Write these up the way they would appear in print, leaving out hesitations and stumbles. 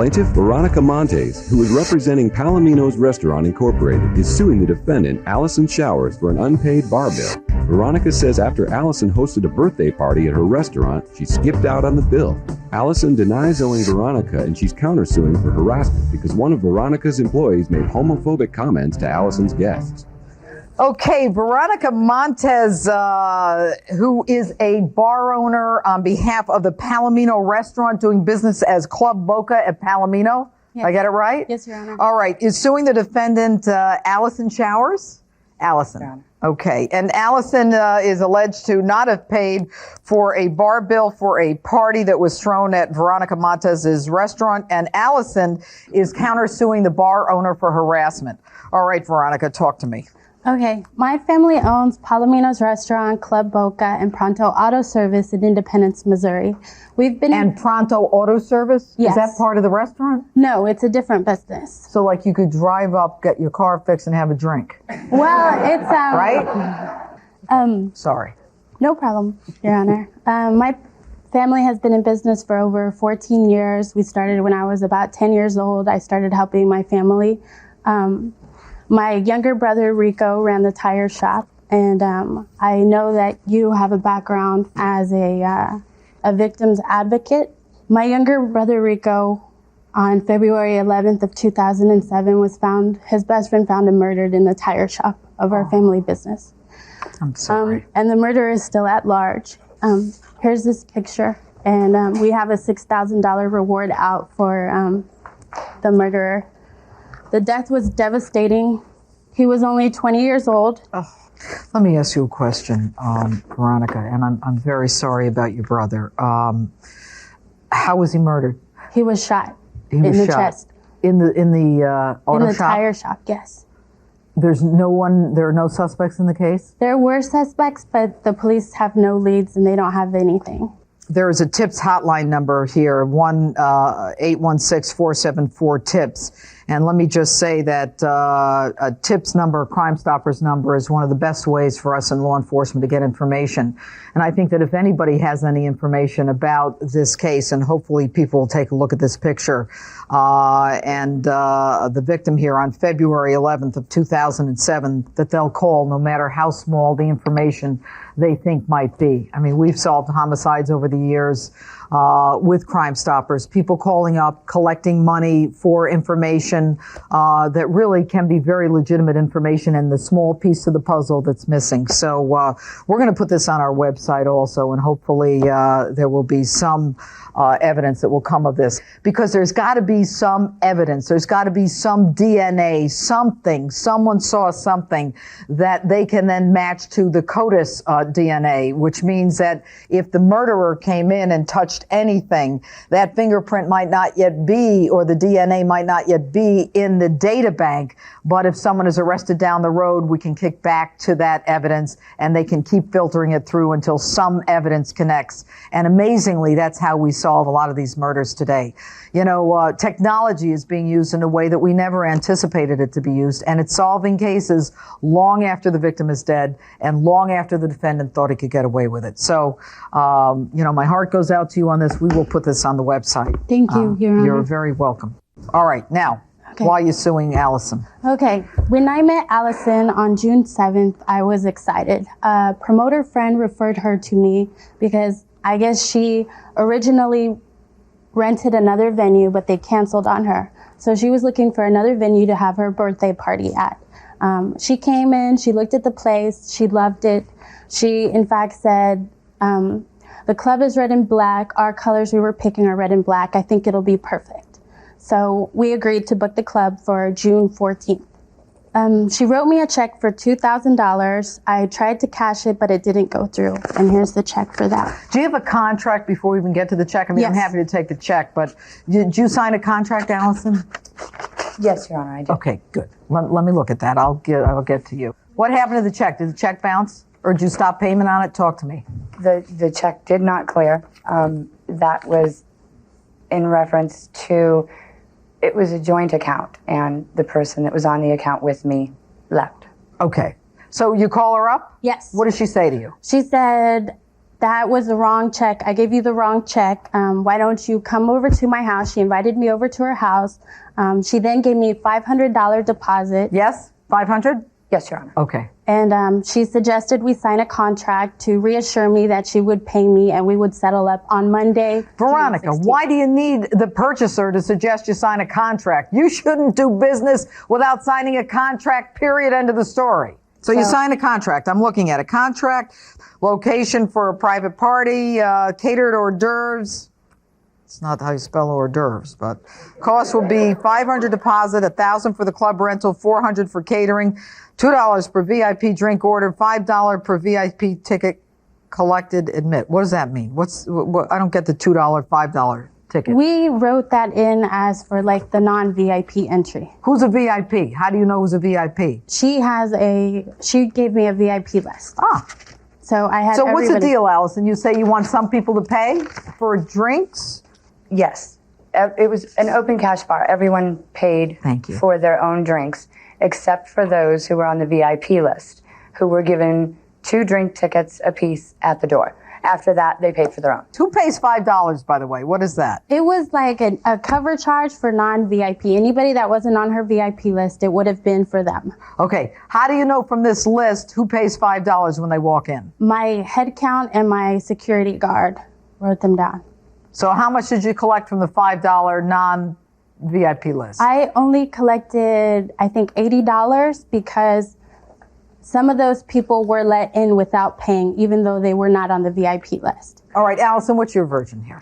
Plaintiff Veronica Montes, who is representing Palomino's Restaurant Incorporated, is suing the defendant, Allison Showers, for an unpaid bar bill. Veronica says after Allison hosted a birthday party at her restaurant, she skipped out on the bill. Allison denies owing Veronica, and she's countersuing for harassment because one of Veronica's employees made homophobic comments to Allison's guests. Okay, Veronica Montes, who is a bar owner on behalf of the Palomino Restaurant, doing business as Club Boca at Palomino. Yes. I got it right? Yes, Your Honor. All right, is suing the defendant, Allison Showers? Allison. Yeah. Okay, and Allison is alleged to not have paid for a bar bill for a party that was thrown at Veronica Montez's restaurant, and Allison is countersuing the bar owner for harassment. All right, Veronica, talk to me. Okay, my family owns Palomino's Restaurant, Club Boca, and Pronto Auto Service in Independence, Missouri. We've been And Pronto Auto Service? Yes. Is that part of the restaurant? No, it's a different business. So like you could drive up, get your car fixed, and have a drink, Well, it's right? Sorry. No problem, Your Honor. My family has been in business for over 14 years. We started when I was about 10 years old. I started helping my family. My younger brother, Rico, ran the tire shop, and I know that you have a background as a victim's advocate. My younger brother, Rico, on February 11th of 2007, his best friend found him murdered in the tire shop of our family business. I'm sorry. And the murderer is still at large. Here's this picture, and we have a $6,000 reward out for the murderer. The death was devastating. He was only 20 years old. Let me ask you a question, Veronica, and I'm very sorry about your brother. How was he murdered? He was shot He was in the shot chest. In the auto In the shop? tire shop, yes. There are no suspects in the case? There were suspects, but the police have no leads and they don't have anything. There is a TIPS hotline number here, 1-816-474-TIPS. And let me just say that a TIPS number, Crime Stoppers number, is one of the best ways for us in law enforcement to get information. And I think that if anybody has any information about this case, and hopefully people will take a look at this picture, and the victim here on February 11th of 2007, that they'll call no matter how small the information they think might be. I mean, we've solved homicides over the years with Crime Stoppers, people calling up, collecting money for information that really can be very legitimate information and the small piece of the puzzle that's missing. So we're going to put this on our website also, and hopefully there will be some evidence that will come of this, because there's got to be some evidence. There's got to be some DNA, something. Someone saw something that they can then match to the CODIS DNA, which means that if the murderer came in and touched anything, that fingerprint might not yet be, or the DNA might not yet be in the data bank. But if someone is arrested down the road, we can kick back to that evidence and they can keep filtering it through until some evidence connects. And amazingly, that's how we solve a lot of these murders today. You know, technology is being used in a way that we never anticipated it to be used, and it's solving cases long after the victim is dead and long after the defendant thought he could get away with it. So, you know, my heart goes out to you on this. We will put this on the website. Thank you, Your Honor. You're very welcome. All right, now, why are you suing Allison? Okay, when I met Allison on June 7th, I was excited. A promoter friend referred her to me because I guess she originally rented another venue, but they canceled on her. So she was looking for another venue to have her birthday party at. She came in, she looked at the place, she loved it. She, in fact, said, the club is red and black. Our colors we were picking are red and black. I think it'll be perfect. So we agreed to book the club for June 14th. She wrote me a check for $2,000. I tried to cash it, but it didn't go through. And here's the check for that. Do you have a contract before we even get to the check? I mean, Yes. I'm happy to take the check, but did you sign a contract, Allison? Yes, Your Honor, I did. Okay, good. Let me look at that. I'll get to you. What happened to the check? Did the check bounce? Or did you stop payment on it? Talk to me. The check did not clear. That was in reference to, it was a joint account, and the person that was on the account with me left. Okay. So you call her up? Yes. What does she say to you? She said, that was the wrong check. I gave you the wrong check. Why don't you come over to my house? She invited me over to her house. She then gave me a $500 deposit. Yes? 500? Yes, Your Honor. Okay. And she suggested we sign a contract to reassure me that she would pay me and we would settle up on Monday. Veronica, June 16th. why do you need the purchaser to suggest you sign a contract? You shouldn't do business without signing a contract, period, end of the story. So you sign a contract. I'm looking at a contract, location for a private party, catered hors d'oeuvres. It's not how you spell hors d'oeuvres, but cost will be $500 deposit, $1,000 for the club rental, $400 for catering, $2 per VIP drink order, $5 per VIP ticket collected admit. What does that mean? I don't get the $2, $5 ticket. We wrote that in as for like the non-VIP entry. Who's a VIP? How do you know who's a VIP? She gave me a VIP list. Ah. So I had So what's the everybody- deal, Allison? You say you want some people to pay for drinks? Yes. It was an open cash bar. Everyone paid Thank you. for their own drinks, except for those who were on the VIP list, who were given 2 drink tickets apiece at the door. After that, they paid for their own. Who pays $5, by the way? What is that? It was like a cover charge for non-VIP. Anybody that wasn't on her VIP list, it would have been for them. Okay. How do you know from this list who pays $5 when they walk in? My head count and my security guard wrote them down. So how much did you collect from the $5 non-VIP list? I only collected, I think, $80 because some of those people were let in without paying, even though they were not on the VIP list. All right, Allison, what's your version here?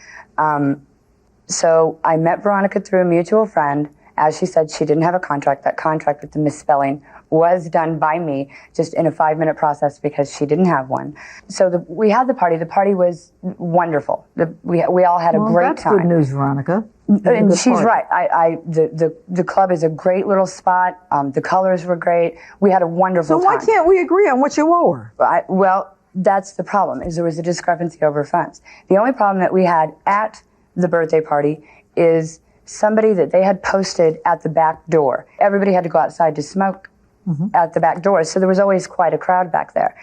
So I met Veronica through a mutual friend. As she said, she didn't have a contract. That contract with the misspelling was done by me just in a 5-minute process because she didn't have one. So we had the party. The party was wonderful. We all had a great that's time. good news, Veronica. And she's right. The club is a great little spot. The colors were great. We had a wonderful So time. why can't we agree on what you owe her? Well, that's the problem, is there was a discrepancy over funds. The only problem that we had at the birthday party is somebody that they had posted at the back door. Everybody had to go outside to smoke at the back door, so there was always quite a crowd back there.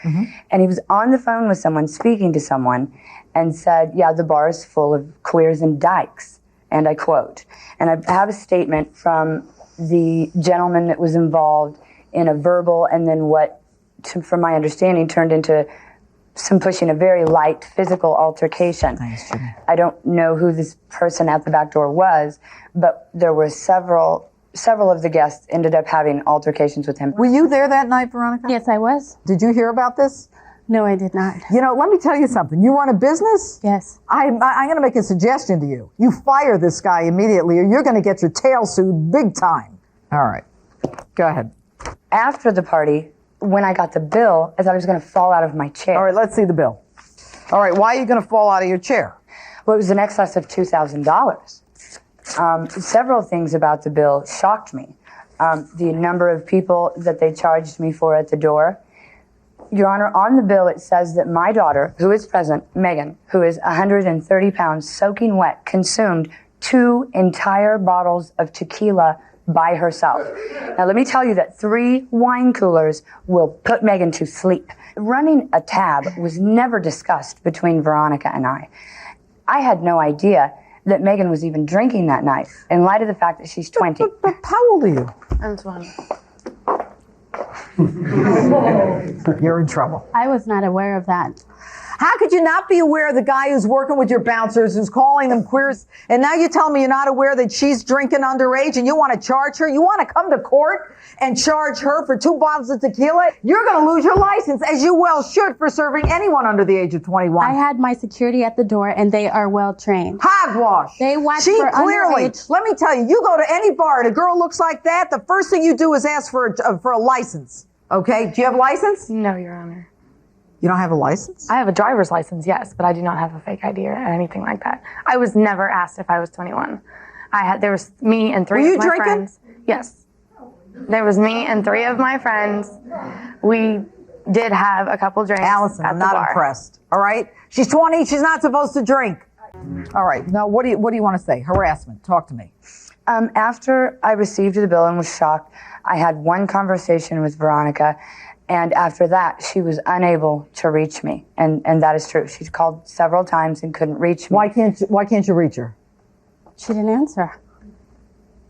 And he was on the phone with someone, speaking to someone, and said, yeah, the bar is full of queers and dykes. And I quote, and I have a statement from the gentleman that was involved in a verbal and then what, from my understanding, turned into some pushing, a very light physical altercation. Thanks, Jeanine. I don't know who this person at the back door was, but there were several of the guests ended up having altercations with him. Were you there that night, Veronica? Yes, I was. Did you hear about this? No, I did not. You know, let me tell you something. You run a business? Yes. I'm going to make a suggestion to you. You fire this guy immediately or you're going to get your tail sued big time. All right. Go ahead. After the party, when I got the bill, I thought I was going to fall out of my chair. All right, let's see the bill. All right, why are you going to fall out of your chair? Well, it was in excess of $2,000. Several things about the bill shocked me. The number of people that they charged me for at the door. Your Honor, on the bill it says that my daughter, who is present, Megan, who is 130 pounds, soaking wet, consumed 2 entire bottles of tequila by herself. Now let me tell you that 3 wine coolers will put Megan to sleep. Running a tab was never discussed between Veronica and I. I had no idea that Megan was even drinking that night, in light of the fact that she's 20. But how old are you? I'm 20. You're in trouble. I was not aware of that. How could you not be aware of the guy who's working with your bouncers, who's calling them queers, and now you're telling me you're not aware that she's drinking underage and you want to charge her? You want to come to court and charge her for 2 bottles of tequila? You're going to lose your license, as you well should, for serving anyone under the age of 21. I had my security at the door, and they are well trained. Hogwash. They watch She for clearly, underage. let me tell you, you go to any bar and a girl looks like that, the first thing you do is ask for a license. Okay? Do you have a license? No, Your Honor. You don't have a license? I have a driver's license, yes, but I do not have a fake ID or anything like that. I was never asked if I was 21. There was me and 3 Were you of my drinking? friends. Yes. There was me and 3 of my friends. We did have a couple drinks Allison, at I'm the not bar. impressed. All right? She's 20. She's not supposed to drink. All right. Now, what do you want to say? Harassment. Talk to me. After I received the bill and was shocked, I had one conversation with Veronica, And after that, she was unable to reach me. And that is true. She's called several times and couldn't reach me. Why can't you reach her? She didn't answer.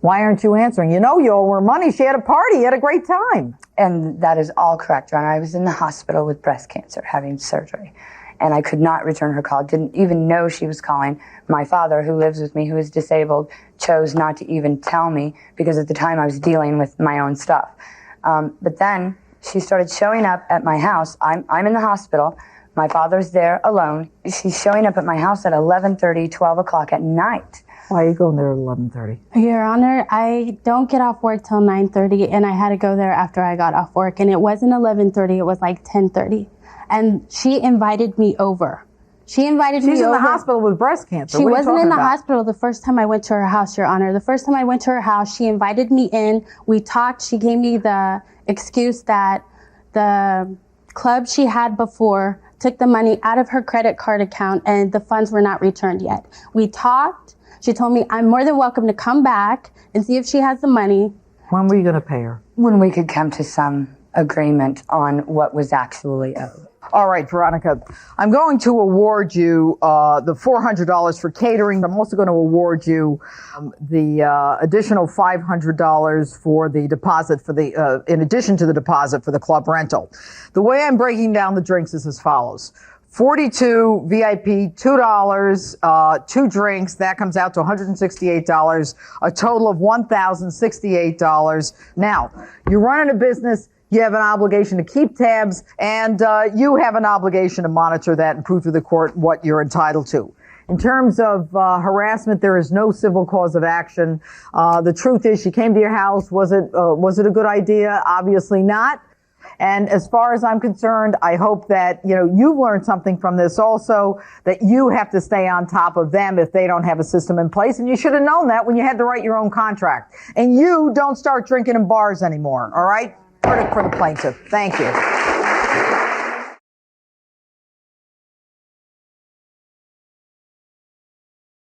Why aren't you answering? You know you owe her money. She had a party. You had a great time. And that is all correct, Your Honor. I was in the hospital with breast cancer, having surgery. And I could not return her call. Didn't even know she was calling. My father, who lives with me, who is disabled, chose not to even tell me because at the time I was dealing with my own stuff. But then she started showing up at my house. I'm in the hospital. My father's there alone. She's showing up at my house at 11:30, 12 o'clock at night. Why are you going there at 11:30? Your Honor, I don't get off work till 9:30, and I had to go there after I got off work. And it wasn't 11:30, it was like 10:30. And she invited me over. She's in the hospital with breast cancer. She wasn't in the hospital the first time I went to her house, Your Honor. The first time I went to her house, she invited me in. We talked. She gave me the excuse that the club she had before took the money out of her credit card account and the funds were not returned yet. We talked. She told me I'm more than welcome to come back and see if she has the money. When were you going to pay her? When we could come to some agreement on what was actually owed. All right, Veronica, I'm going to award you the $400 for catering. I'm also going to award you the additional $500 for the deposit for the, in addition to the deposit for the club rental. The way I'm breaking down the drinks is as follows. 42 VIP, $2, 2 drinks. That comes out to $168, a total of $1,068. Now, you're running a business. You have an obligation to keep tabs, and you have an obligation to monitor that and prove to the court what you're entitled to. In terms of harassment, there is no civil cause of action. The truth is, she came to your house. Was it a good idea? Obviously not. And as far as I'm concerned, I hope that, you've learned something from this also, that you have to stay on top of them if they don't have a system in place. And you should have known that when you had to write your own contract. And you don't start drinking in bars anymore, all right? For the plaintiff. Thank you.